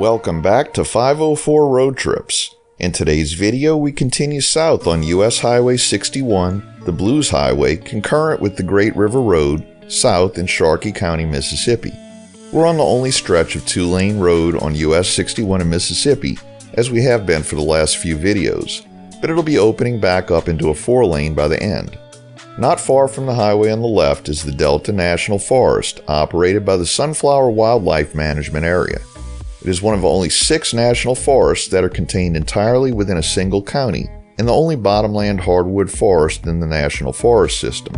Welcome back to 504 Road Trips. In today's video, we continue south on US Highway 61, the Blues Highway, concurrent with the Great River Road, south in Sharkey County, Mississippi. We're on the only stretch of 2-lane road on US 61 in Mississippi, as we have been for the last few videos, but it'll be opening back up into a 4-lane by the end. Not far from the highway on the left is the Delta National Forest, operated by the Sunflower Wildlife Management Area. It is one of only 6 national forests that are contained entirely within a single county, and the only bottomland hardwood forest in the National Forest System.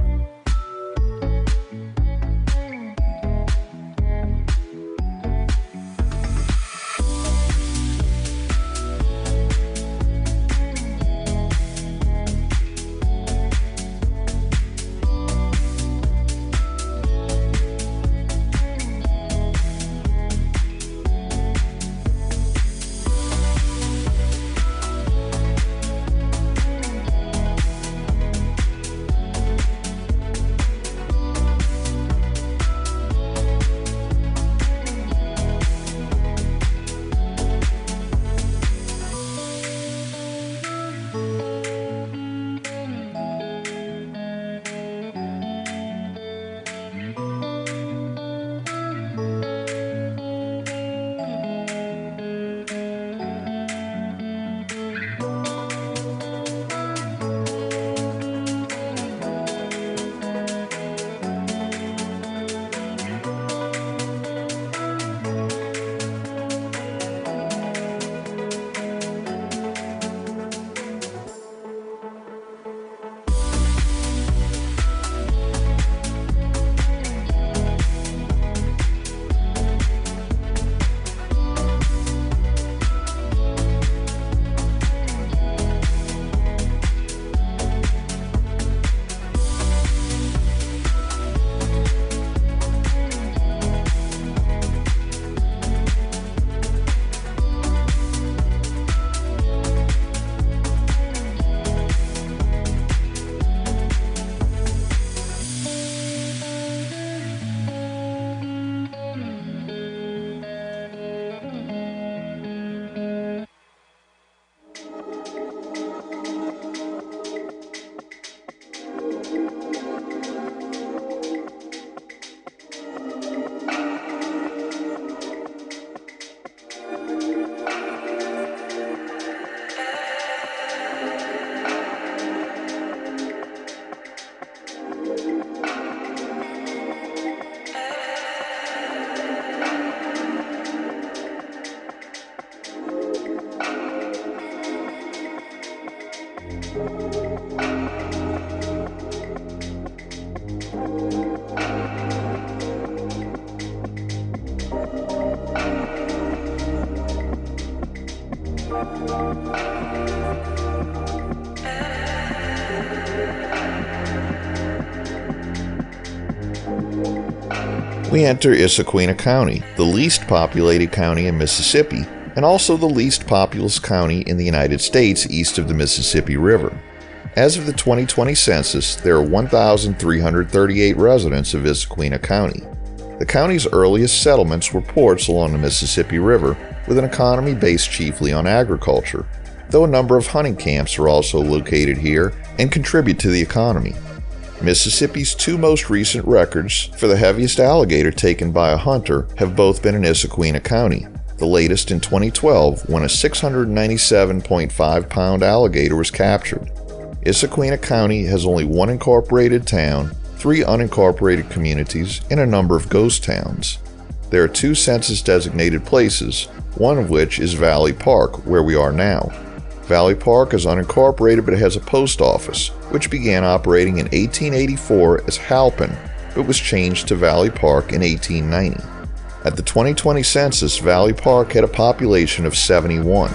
We enter Issaquena County, the least populated county in Mississippi, and also the least populous county in the United States east of the Mississippi River. As of the 2020 census, there are 1,338 residents of Issaquena County. The county's earliest settlements were ports along the Mississippi River, with an economy based chiefly on agriculture, though a number of hunting camps are also located here and contribute to the economy. Mississippi's 2 most recent records for the heaviest alligator taken by a hunter have both been in Issaquena County, the latest in 2012 when a 697.5-pound alligator was captured. Issaquena County has only 1 incorporated town, 3 unincorporated communities, and a number of ghost towns. There are 2 census-designated places, one of which is Valley Park, where we are now. Valley Park is unincorporated but it has a post office, which began operating in 1884 as Halpin, but was changed to Valley Park in 1890. At the 2020 census, Valley Park had a population of 71.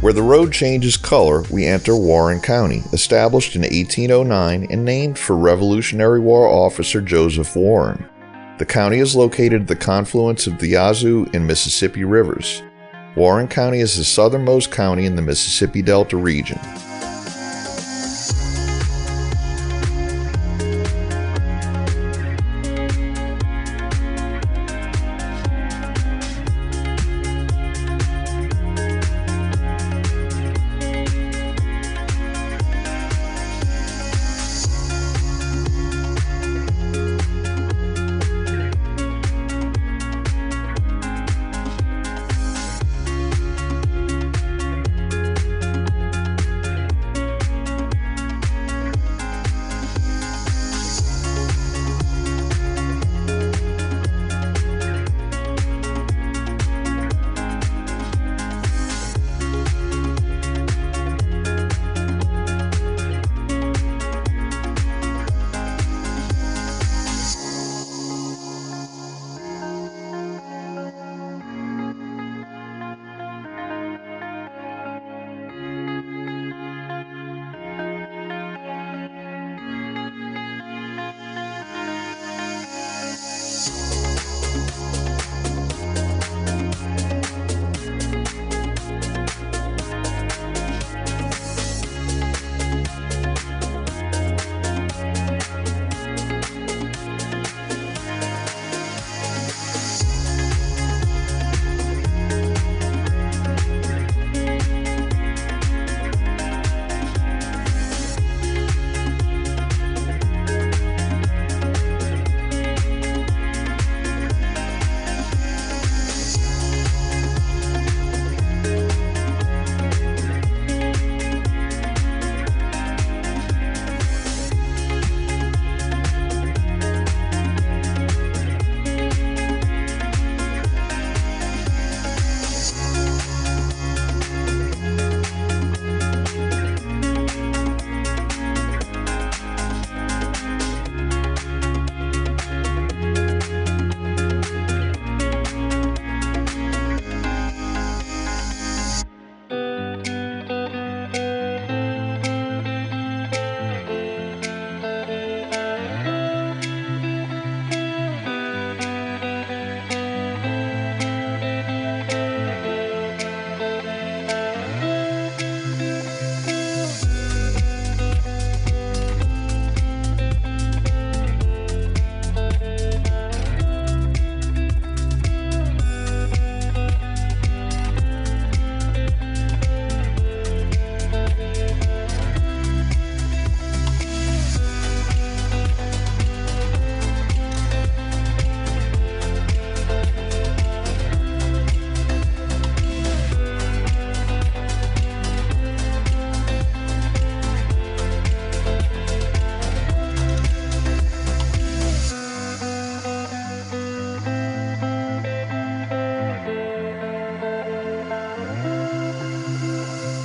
Where the road changes color, we enter Warren County, established in 1809 and named for Revolutionary War officer Joseph Warren. The county is located at the confluence of the Yazoo and Mississippi rivers. Warren County is the southernmost county in the Mississippi Delta region.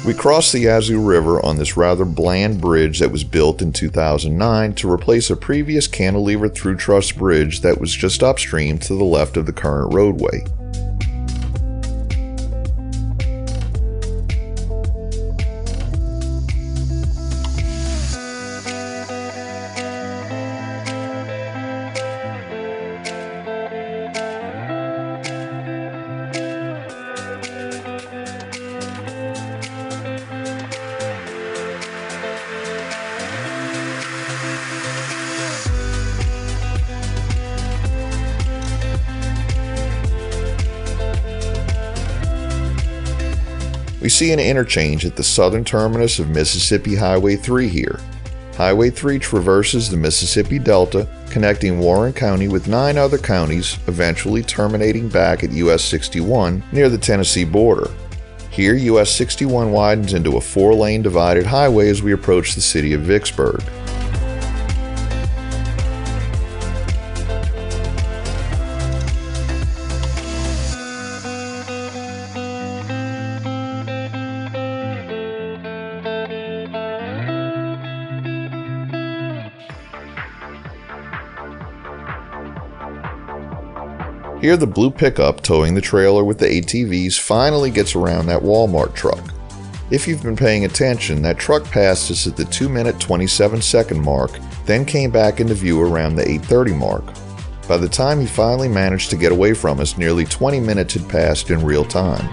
We crossed the Yazoo River on this rather bland bridge that was built in 2009 to replace a previous cantilever through truss bridge that was just upstream to the left of the current roadway. We see an interchange at the southern terminus of Mississippi Highway 3 here. Highway 3 traverses the Mississippi Delta, connecting Warren County with 9 other counties, eventually terminating back at US 61 near the Tennessee border. Here, US 61 widens into a 4-lane divided highway as we approach the city of Vicksburg. Here, the blue pickup towing the trailer with the ATVs finally gets around that Walmart truck. If you've been paying attention, that truck passed us at the 2-minute 27-second mark, then came back into view around the 8:30 mark. By the time he finally managed to get away from us, nearly 20 minutes had passed in real time.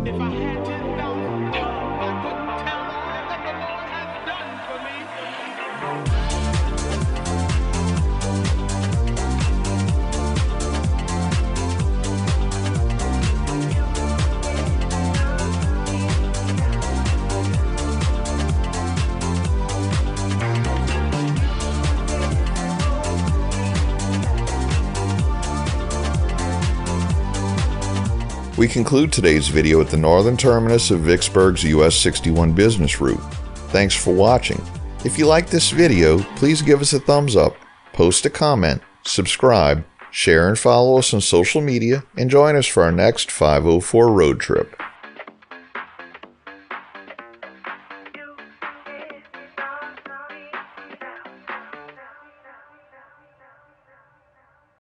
If I had 10,000 tongues, I couldn't tell all that the Lord has done for me. We conclude today's video at the northern terminus of Vicksburg's US 61 business route. Thanks for watching. If you like this video, please give us a thumbs up, post a comment, subscribe, share and follow us on social media, and join us for our next 504 road trip.